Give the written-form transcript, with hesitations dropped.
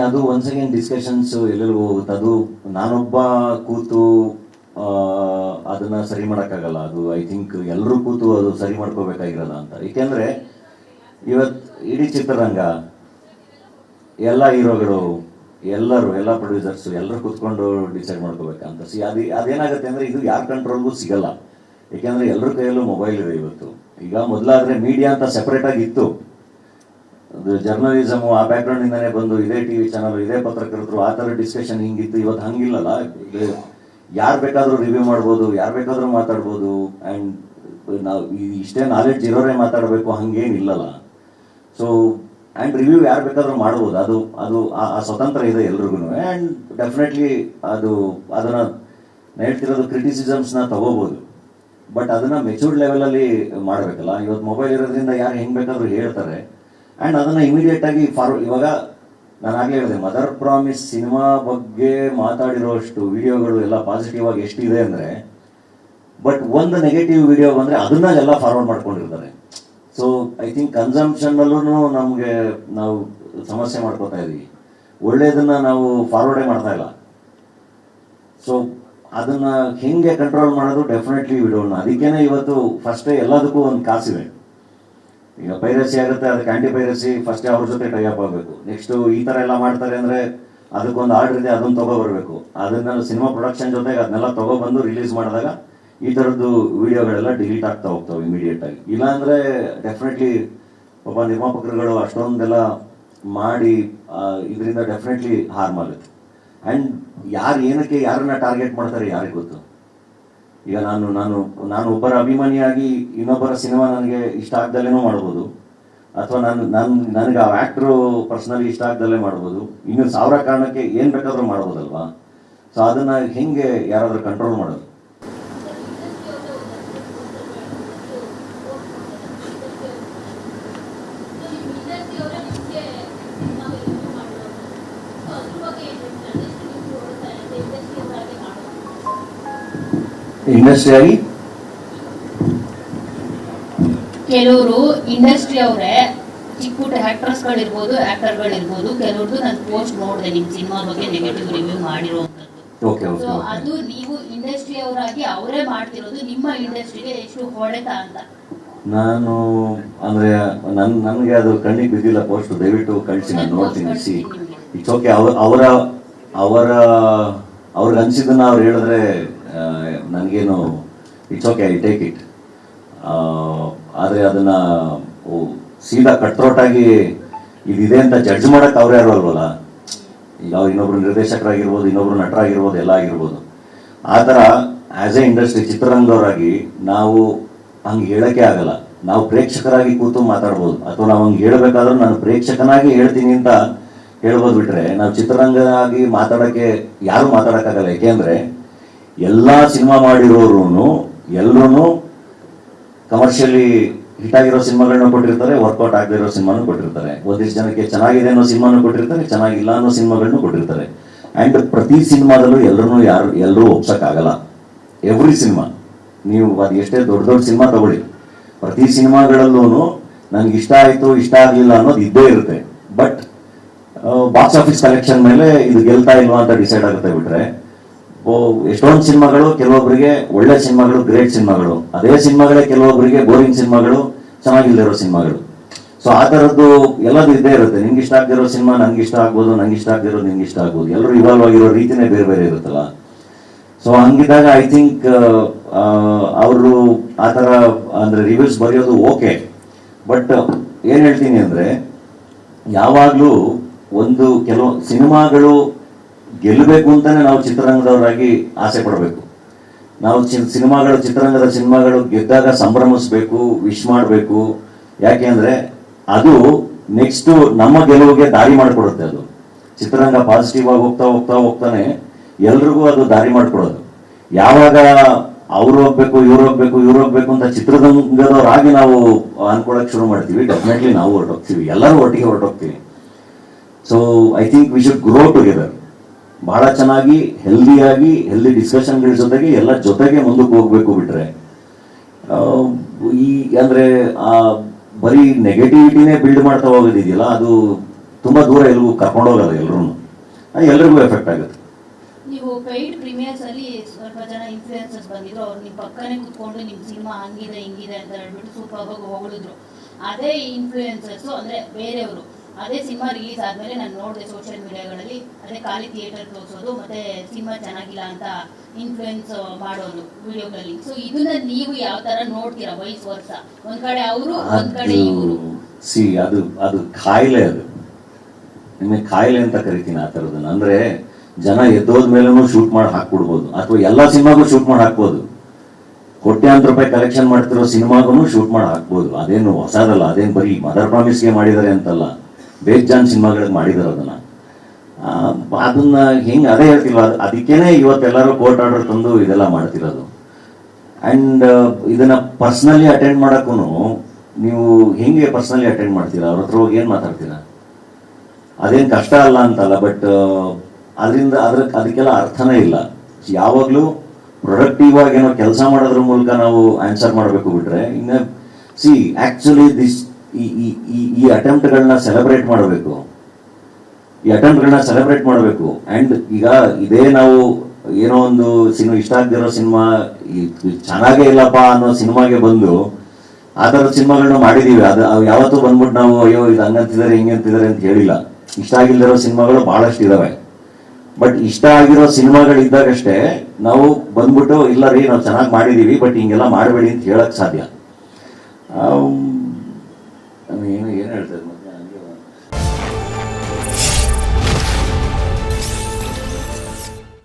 ಅದು once again discussions ಎಲ್ಲರಿಗೂ ಹೋಗುತ್ತೆ. ಅದು ನಾನೊಬ್ಬ ಕೂತು ಅದನ್ನ ಸರಿ ಮಾಡೋಕ್ಕಾಗಲ್ಲ. ಅದು ಐ ಥಿಂಕ್ ಎಲ್ಲರೂ ಕೂತು ಅದು ಸರಿ ಮಾಡ್ಕೋಬೇಕಾಗಿರಲ್ಲ ಅಂತ. ಏಕೆಂದರೆ ಇವತ್ತು ಇಡೀ ಚಿತ್ರರಂಗ ಎಲ್ಲ ಹೀರೋಗಳು ಎಲ್ಲ ಪ್ರೊಡ್ಯೂಸರ್ಸು ಎಲ್ಲರೂ ಕೂತ್ಕೊಂಡು ಡಿಸೈಡ್ ಮಾಡ್ಕೋಬೇಕಂತ. ಅದೇನಾಗುತ್ತೆ ಅಂದರೆ ಇದು ಯಾರ ಕಂಟ್ರೋಲ್ಗೂ ಸಿಗಲ್ಲ. ಏಕೆಂದರೆ ಎಲ್ಲರ ಕೈಯಲ್ಲೂ ಮೊಬೈಲ್ ಇದೆ ಇವತ್ತು. ಈಗ ಮೊದಲಾದರೆ ಮೀಡಿಯಾ ಅಂತ ಸೆಪ್ರೇಟಾಗಿ ಇತ್ತು. ಅದು ಜರ್ನಲಿಸಮು ಆ ಬ್ಯಾಕ್ಗ್ರೌಂಡಿಂದನೇ ಬಂದು ಇದೇ ಟಿ ವಿ ಚಾನಲ್, ಇದೇ ಪತ್ರಕರ್ತರು, ಆ ಥರ ಡಿಸ್ಕಷನ್ ಹಿಂಗಿತ್ತು. ಇವತ್ತು ಹಂಗಿಲ್ಲಲ್ಲ. ಯಾರು ಬೇಕಾದರೂ ರಿವ್ಯೂ ಮಾಡ್ಬೋದು, ಯಾರು ಬೇಕಾದರೂ ಮಾತಾಡ್ಬೋದು. ಆ್ಯಂಡ್ ನಾವು ಇಷ್ಟೇ ನಾಲೆಡ್ಜ್ ಇರೋರೇ ಮಾತಾಡಬೇಕು ಹಂಗೇನಿಲ್ಲಲ್ಲ. ಸೊ ಆ್ಯಂಡ್ ರಿವ್ಯೂ ಯಾರು ಬೇಕಾದರೂ ಮಾಡ್ಬೋದು. ಅದು ಆ ಸ್ವತಂತ್ರ ಇದೆ ಎಲ್ರಿಗೂ. ಆ್ಯಂಡ್ ಡೆಫಿನೆಟ್ಲಿ ಅದನ್ನು ಹೇಳ್ತಿರೋದು ಕ್ರಿಟಿಸಿಸಮ್ಸ್ನ ತಗೋಬೋದು. ಬಟ್ ಅದನ್ನು ಮೆಚೂರ್ಡ್ ಲೆವೆಲಲ್ಲಿ ಮಾಡಬೇಕಲ್ಲ. ಇವತ್ತು ಮೊಬೈಲ್ ಇರೋದ್ರಿಂದ ಯಾರು ಹೆಂಗೆ ಬೇಕಾದರೂ ಹೇಳ್ತಾರೆ. ಆ್ಯಂಡ್ ಅದನ್ನು ಇಮಿಡಿಯೇಟಾಗಿ ಇವಾಗ ನಾನು ಆಗಲೇ ಹೇಳಿದೆ, ಮದರ್ ಪ್ರಾಮಿಸ್ ಸಿನಿಮಾ ಬಗ್ಗೆ ಮಾತಾಡಿರೋಷ್ಟು ವಿಡಿಯೋಗಳು ಎಲ್ಲ ಪಾಸಿಟಿವ್ ಆಗಿ ಎಷ್ಟಿದೆ ಅಂದರೆ, ಬಟ್ ಒಂದು ನೆಗೆಟಿವ್ ವಿಡಿಯೋ ಬಂದರೆ ಅದನ್ನ ಎಲ್ಲ ಫಾರ್ವರ್ಡ್ ಮಾಡ್ಕೊಂಡಿರ್ತಾರೆ. ಸೊ ಐ ಥಿಂಕ್ ಕನ್ಸಂಪ್ಷನ್ನಲ್ಲೂ ನಾವು ಸಮಸ್ಯೆ ಮಾಡ್ಕೋತಾ ಇದ್ದೀವಿ. ಒಳ್ಳೆಯದನ್ನು ನಾವು ಫಾರ್ವರ್ಡೇ ಮಾಡ್ತಾ ಇಲ್ಲ. ಸೊ ಅದನ್ನು ಹೆಂಗೆ ಕಂಟ್ರೋಲ್ ಮಾಡೋದು ಡೆಫಿನೆಟ್ಲಿ ವಿಡೋಣ. ಅದಕ್ಕೇನೆ ಇವತ್ತು ಫಸ್ಟೇ ಎಲ್ಲದಕ್ಕೂ ಒಂದು ಕಾಸಿವೆ. ಈಗ ಪೈರಸಿ ಆಗುತ್ತೆ, ಅದಕ್ಕೆ ಆಂಟಿ ಪೈರಸಿ ಫಸ್ಟೇ ಅವ್ರ ಜೊತೆ ಟೈ ಅಪ್ ಆಗಬೇಕು. ನೆಕ್ಸ್ಟು ಈ ಥರ ಎಲ್ಲ ಮಾಡ್ತಾರೆ ಅಂದರೆ ಅದಕ್ಕೊಂದು ಆರ್ಡರ್ ಇದೆ, ಅದನ್ನು ತೊಗೊಬರ್ಬೇಕು. ಅದನ್ನ ಸಿನಿಮಾ ಪ್ರೊಡಕ್ಷನ್ ಜೊತೆಗೆ ಅದನ್ನೆಲ್ಲ ತೊಗೊಬಂದು ರಿಲೀಸ್ ಮಾಡಿದಾಗ ಈ ಥರದ್ದು ವಿಡಿಯೋಗಳೆಲ್ಲ ಡಿಲೀಟ್ ಆಗ್ತಾ ಹೋಗ್ತವೆ ಇಮಿಡಿಯೇಟಾಗಿ. ಇಲ್ಲಾಂದರೆ ಡೆಫಿನೆಟ್ಲಿ ಒಬ್ಬ ನಿರ್ಮಾಪಕರುಗಳು ಅಷ್ಟೊಂದೆಲ್ಲ ಮಾಡಿ ಇದರಿಂದ ಡೆಫಿನೆಟ್ಲಿ ಹಾರ್ಮ್ ಆಗುತ್ತೆ. ಆ್ಯಂಡ್ ಯಾರು ಏನಕ್ಕೆ ಯಾರನ್ನ ಟಾರ್ಗೆಟ್ ಮಾಡ್ತಾರೆ ಯಾರಿಗೆ ಗೊತ್ತು. ಈಗ ನಾನು ಒಬ್ಬರ ಅಭಿಮಾನಿಯಾಗಿ ಇನ್ನೊಬ್ಬರ ಸಿನಿಮಾ ನನಗೆ ಇಷ್ಟ ಆಗ್ದಲೇನೂ ಮಾಡ್ಬೋದು, ಅಥವಾ ನನಗೆ ಆ ಆ್ಯಕ್ಟ್ರು ಪರ್ಸ್ನಲಿ ಇಷ್ಟ ಆಗ್ದಲ್ಲೇ ಮಾಡ್ಬೋದು. ಇನ್ನು 1000 ಕಾರಣಕ್ಕೆ ಏನು ಬೇಕಾದರೂ ಮಾಡ್ಬೋದಲ್ವಾ. ಸೊ ಅದನ್ನು ಹೆಂಗೆ ಯಾರಾದರೂ ಕಂಟ್ರೋಲ್ ಮಾಡೋದು? ಇಂಡಸ್ಟ್ರಿ ಆಗಿ ಕೆಲವರು ಇಂಡಸ್ಟ್ರಿ ಅವರೇ ಚಿಕ್ಕ ಪುಟ್ಟ ಆಕ್ಟರ್ಸ್ಗಳಿರ್ಬೋದು, ಆಕ್ಟರ್ಗಳಿರ್ಬೋದು, ಕೆಲವ್ರದ್ದು ನಾನು ಪೋಸ್ಟ್ ನೋಡಿದೆ ನಿಮ್ಮ ಸಿನಿಮಾ ಬಗ್ಗೆ ನೆಗೆಟಿವ್ ರಿವ್ಯೂ ಮಾಡಿರೋಂಥದ್ದು. ಸೊ ಅದು ನೀವು ಇಂಡಸ್ಟ್ರಿ ಅವರಾಗಿ ಅವರೇ ಮಾಡ್ತಿರೋದು ನಿಮ್ಮ ಇಂಡಸ್ಟ್ರಿಗೆ ಎಷ್ಟು ಹೊಡೆತ ಅಂತ. ನಾನು ಅಂದರೆ ನನಗೆ ಅದು ಕಣ್ಣಿಗೆ ಬಿದ್ದಿಲ್ಲ ಪೋಸ್ಟ್. ದಯವಿಟ್ಟು ಕಳಿಸಿ, ನಾನು ನೋಡ್ತೀನಿ. It's okay. ಅವ್ರಿಗೆ ಅನಿಸಿದ್ದನ್ನು ಅವ್ರು ಹೇಳಿದ್ರೆ ನನಗೇನು it's okay, I take it. ಆದರೆ ಅದನ್ನು ಸೀದಾ ಕಟ್ರೋಟಾಗಿ ಇದಿದೆ ಅಂತ ಜಡ್ಜ್ ಮಾಡೋಕ್ಕೆ ಅವ್ರು ಯಾರು ಅಲ್ವಲ್ಲ. ಈಗ ಅವ್ರು ಇನ್ನೊಬ್ರು ನಿರ್ದೇಶಕರಾಗಿರ್ಬೋದು, ಇನ್ನೊಬ್ರು ನಟರಾಗಿರ್ಬೋದು, ಎಲ್ಲ ಆಗಿರ್ಬೋದು. ಆ ಥರ ಆ್ಯಸ್ ಎ ಇಂಡಸ್ಟ್ರಿ ಚಿತ್ರರಂಗದವರಾಗಿ ನಾವು ಹಂಗೆ ಹೇಳೋಕ್ಕೆ ಆಗಲ್ಲ. ನಾವು ಪ್ರೇಕ್ಷಕರಾಗಿ ಕೂತು ಮಾತಾಡ್ಬೋದು, ಅಥವಾ ನಾವು ಹಂಗೆ ಹೇಳಬೇಕಾದ್ರೂ ನಾನು ಪ್ರೇಕ್ಷಕನಾಗಿ ಹೇಳ್ತೀನಿ ಅಂತ ಹೇಳ್ಬೋದು. ಬಿಟ್ರೆ ನಾವು ಚಿತ್ರರಂಗವಾಗಿ ಮಾತಾಡೋಕ್ಕೆ ಯಾರು ಮಾತಾಡೋಕ್ಕಾಗಲ್ಲ. ಏಕೆಂದರೆ ಎಲ್ಲ ಸಿನಿಮಾ ಮಾಡಿರೋರು ಎಲ್ಲರೂ ಕಮರ್ಷಿಯಲಿ ಹಿಟ್ ಆಗಿರೋ ಸಿನಿಮಾಗಳನ್ನ ಕೊಟ್ಟಿರ್ತಾರೆ, ವರ್ಕೌಟ್ ಆಗದೇ ಇರೋ ಸಿನಿಮಾನು ಕೊಟ್ಟಿರ್ತಾರೆ. ಒಂದಿಷ್ಟು ಜನಕ್ಕೆ ಚೆನ್ನಾಗಿದೆ ಅನ್ನೋ ಸಿನಿಮಾನು ಕೊಟ್ಟಿರ್ತಾರೆ, ಚೆನ್ನಾಗಿಲ್ಲ ಅನ್ನೋ ಸಿನಿಮಾಗಳನ್ನು ಕೊಟ್ಟಿರ್ತಾರೆ. ಆ್ಯಂಡ್ ಪ್ರತಿ ಸಿನಿಮಾದಲ್ಲೂ ಎಲ್ಲರೂ ಒಪ್ಸೋಕ್ಕಾಗಲ್ಲ. ಎವ್ರಿ ಸಿನಿಮಾ, ನೀವು ಅದು ಎಷ್ಟೇ ದೊಡ್ಡ ಸಿನಿಮಾ ತಗೊಳ್ಳಿ, ಪ್ರತಿ ಸಿನಿಮಾಗಳಲ್ಲೂ ನನಗೆ ಇಷ್ಟ ಆಯಿತು ಇಷ್ಟ ಆಗಲಿಲ್ಲ ಅನ್ನೋದು ಇದ್ದೇ ಇರುತ್ತೆ. ಬಟ್ ಬಾಕ್ಸ್ ಆಫೀಸ್ ಕಲೆಕ್ಷನ್ ಮೇಲೆ ಇದು ಗೆಲ್ತಾ ಇಲ್ವಾ ಅಂತ ಡಿಸೈಡ್ ಆಗುತ್ತೆ. ಬಿಟ್ರೆ ಎಷ್ಟೊಂದು ಸಿನಿಮಾಗಳು ಕೆಲವೊಬ್ಬರಿಗೆ ಒಳ್ಳೆ ಸಿನಿಮಾಗಳು, ಗ್ರೇಟ್ ಸಿನಿಮಾಗಳು, ಅದೇ ಸಿನಿಮಾಗಳೇ ಕೆಲವೊಬ್ಬರಿಗೆ ಬೋರಿಂಗ್ ಸಿನಿಮಾಗಳು, ಚೆನ್ನಾಗಿಲ್ಲದಿರೋ ಸಿನಿಮಾಗಳು. ಸೊ ಆ ಥರದ್ದು ಎಲ್ಲದೂ ಇದ್ದೇ ಇರುತ್ತೆ. ನಿಮ್ಗೆ ಇಷ್ಟ ಆಗದಿರೋ ಸಿನಿಮಾ ನನಗೆ ಇಷ್ಟ ಆಗ್ಬೋದು, ನಂಗೆ ಇಷ್ಟ ಆಗದಿರೋದು ನಿಮ್ಗೆ ಇಷ್ಟ ಆಗ್ಬೋದು. ಎಲ್ಲರೂ ಇವಾಲ್ವ್ ಆಗಿರೋ ರೀತಿನೇ ಬೇರೆ ಬೇರೆ ಇರುತ್ತಲ್ಲ. ಸೊ ಹಂಗಿದ್ದಾಗ ಐ ಥಿಂಕ್ ಅವರು ಆ ಥರ ಅಂದರೆ ರಿವ್ಯೂಸ್ ಬರೆಯೋದು ಓಕೆ. ಬಟ್ ಏನು ಹೇಳ್ತೀನಿ ಅಂದರೆ, ಯಾವಾಗಲೂ ಕೆಲವು ಸಿನಿಮಾಗಳು ಗೆಲ್ಲಬೇಕು ಅಂತಾನೆ ನಾವು ಚಿತ್ರರಂಗದವರಾಗಿ ಆಸೆ ಪಡಬೇಕು. ನಾವು ಚಿತ್ರರಂಗದ ಸಿನಿಮಾಗಳು ಗೆದ್ದಾಗ ಸಂಭ್ರಮಿಸ್ಬೇಕು, ವಿಶ್ ಮಾಡಬೇಕು. ಯಾಕೆ ಅಂದರೆ ಅದು ನೆಕ್ಸ್ಟ್ ನಮ್ಮ ಗೆಲುವಿಗೆ ದಾರಿ ಮಾಡಿಕೊಡುತ್ತೆ. ಅದು ಚಿತ್ರರಂಗ ಪಾಸಿಟಿವ್ ಆಗಿ ಹೋಗ್ತಾನೆ ಎಲ್ರಿಗೂ ಅದು ದಾರಿ ಮಾಡಿಕೊಡೋದು. ಯಾವಾಗ ಅವ್ರು ಹೋಗ್ಬೇಕು ಇವ್ರು ಹೋಗ್ಬೇಕು ಅಂತ ಚಿತ್ರರಂಗದವರಾಗಿ ನಾವು ಅನ್ಕೊಳಕ್ ಶುರು ಮಾಡ್ತೀವಿ, ಡೆಫಿನೆಟ್ಲಿ ನಾವು ಹೊರಟೋಗ್ತೀವಿ, ಎಲ್ಲರೂ ಒಟ್ಟಿಗೆ ಹೊರಟೋಗ್ತೀವಿ. So I think we should grow together. ಬಹಳ ಚೆನ್ನಾಗಿ ಹೆಲ್ದಿ ಡಿಸ್ಕಷನ್ಗಳ ಜೊತೆಗೆ ಎಲ್ಲ ಜೊತೆಗೆ ಮುಂದಕ್ಕೆ ಹೋಗ್ಬೇಕು. ಬಿಟ್ರೆ ಈ ಅಂದರೆ ಬರೀ ನೆಗೆಟಿವಿಟಿನೇ ಬಿಲ್ಡ್ ಮಾಡ್ತಾ ಹೋಗೋದಿದೆಯಲ್ಲ, ಅದು ತುಂಬ ದೂರ ಎಲ್ಗೂ ಕರ್ಕೊಂಡೋಗಲ್ಲ ಎಲ್ರಿಗೂ ಎಫೆಕ್ಟ್ ಆಗುತ್ತೆ. ನೀವು ಪೇಯ್ಡ್ ಪ್ರೀಮಿಯರ್ಸ್ ಅಲ್ಲಿ ಸ್ವಲ್ಪ ಜನ ಇನ್ಫ್ಲೂಯೆನ್ಸರ್ಸ್ ಬಂದಿದ್ರು, ಅವ್ರು ನಿಮ್ಮ ಪಕ್ಕನೇ ಕುತ್ಕೊಂಡು ನಿಮ್ಮ ಸಿನಿಮಾ ಹಂಗಿದೆ ಹಿಂಗಿದೆ ಅಂತ ಹೇಳ್ಬಿಟ್ಟು ಸೂಪರ್ ಆಗಿ ಹೊಗಳಿದ್ರು. ಅದೇ ಇನ್ಫ್ಲೂಯೆನ್ಸರ್ಸ್ ಅಂದ್ರೆ ಬೇರೆಯವರು ಅದೇ ಸಿನಿಮಾ ರಿಲೀಸ್ ಆದ್ಮೇಲೆ ನಾನು ನೋಡಿದೆ ಸೋಷಿಯಲ್ ಮೀಡಿಯಾಗಳಲ್ಲಿ ಅದೇ ಖಾಲಿ ಥಿಯೇಟರ್ ತೋರಿಸೋದು ಮತ್ತೆ ಸಿನಿಮಾ ಚೆನ್ನಾಗಿಲ್ಲ ಅಂತ ಇನ್ಫ್ಲೂಯೆನ್ಸ್ ಮಾಡೋದು ವಿಡಿಯೋಗಳಲ್ಲಿ. ಸೊ ಇದನ್ನ ನೀವು ಯಾವ ತರ ನೋಡ್ತೀರಾ? ವಯಸ್ಸು ವರ್ಷ ಒಂದ್ ಕಡೆ ಅವರು ಒಂದ್ ಕಡೆ ಇವರು. ಅದು ಕಾಯಿಲೆ, ಅದು ನಿಮಗೆ ಕಾಯಿಲೆ ಅಂತ ಕರಿತೀನಿ ಆ ಥರದನ್ನ. ಅಂದ್ರೆ ಜನ ಎದ್ದೋದ ಮೇಲೂ ಶೂಟ್ ಮಾಡಿ ಹಾಕ್ಬಿಡ್ಬೋದು, ಅಥವಾ ಎಲ್ಲಾ ಸಿನಿಮಾಗೂ ಶೂಟ್ ಮಾಡಿ ಹಾಕ್ಬೋದು. ಕೋಟ್ಯಾಂತರ ರೂಪಾಯಿ ಕಲೆಕ್ಷನ್ ಮಾಡ್ತಿರೋ ಸಿನಿಮಾಗೂ ಶೂಟ್ ಮಾಡಿ ಹಾಕ್ಬೋದು. ಅದೇನು ಹೊಸದಲ್ಲ, ಅದೇನು ಬರೀ ಮದರ್ ಪ್ರಾಮಿಸ್ಗೆ ಮಾಡಿದ್ದಾರೆ ಅಂತಲ್ಲ, ಬೇಜಾನ್ ಸಿನಿಮಾಗಳಿಗೆ ಮಾಡಿದಾರೆ ಅದನ್ನ ಹೆಂಗ್ ಅದೇ ಹೇಳ್ತಿಲ್ವ, ಅದಕ್ಕೇನೆ ಇವತ್ತೆಲ್ಲರೂ ಕೋರ್ಟ್ ಆರ್ಡರ್ ತಂದು ಇದೆಲ್ಲ ಮಾಡ್ತಿರೋದು. ಅಂಡ್ ಇದನ್ನ ಪರ್ಸನಲಿ ಅಟೆಂಡ್ ಮಾಡಕ್ಕೂ ನೀವು ಹೆಂಗೆ ಪರ್ಸನಲಿ ಅಟೆಂಡ್ ಮಾಡ್ತೀರಾ? ಅವ್ರ ಹತ್ರ ಹೋಗಿ ಏನ್ ಮಾತಾಡ್ತೀರಾ? ಅದೇನು ಕಷ್ಟ ಅಲ್ಲ ಅಂತಲ್ಲ, ಬಟ್ ಅದರಿಂದ ಅದಕ್ಕೆಲ್ಲ ಅರ್ಥನೇ ಇಲ್ಲ. ಯಾವಾಗಲೂ ಪ್ರೊಡಕ್ಟಿವ್ ಆಗಿ ಏನೋ ಕೆಲಸ ಮಾಡೋದ್ರ ಮೂಲಕ ನಾವು ಆನ್ಸರ್ ಮಾಡಬೇಕು ಬಿಟ್ರೆ, ಇನ್ನು ಆಕ್ಚುಲಿ ಈ ಅಟೆಂಪ್ಟ್ಗಳನ್ನ ಸೆಲೆಬ್ರೇಟ್ ಮಾಡಬೇಕು, ಅಂಡ್ ಈಗ ಇದೇ ನಾವು ಏನೋ ಒಂದು ಸಿನಿಮಾ ಇಷ್ಟ ಆಗದಿರೋ ಸಿನಿಮಾ ಚೆನ್ನಾಗೇ ಇಲ್ಲಪ್ಪ ಅನ್ನೋ ಸಿನಿಮಾಗೆ ಬಂದು ಆ ಥರದ ಸಿನಿಮಾಗಳನ್ನ ಮಾಡಿದೀವಿ. ಅದು ಯಾವತ್ತೂ ಬಂದ್ಬಿಟ್ಟು ನಾವು ಅಯ್ಯೋ ಇದು ಹಂಗಂತಿದ್ದಾರೆ ಹಿಂಗಂತಿದ್ದಾರೆ ಅಂತ ಹೇಳಿಲ್ಲ. ಇಷ್ಟ ಆಗಿಲ್ದಿರೋ ಸಿನಿಮಾಗಳು ಬಹಳಷ್ಟು ಇದಾವೆ. ಬಟ್ ಇಷ್ಟ ಆಗಿರೋ ಸಿನಿಮಾಗಳಿದ್ದಾಗಷ್ಟೇ ನಾವು ಬಂದ್ಬಿಟ್ಟು ಇಲ್ಲ ರೀ ನಾವು ಚೆನ್ನಾಗಿ ಮಾಡಿದೀವಿ ಬಟ್ ಹಿಂಗೆಲ್ಲ ಮಾಡಬೇಡಿ ಅಂತ ಹೇಳಕ್ ಸಾಧ್ಯ.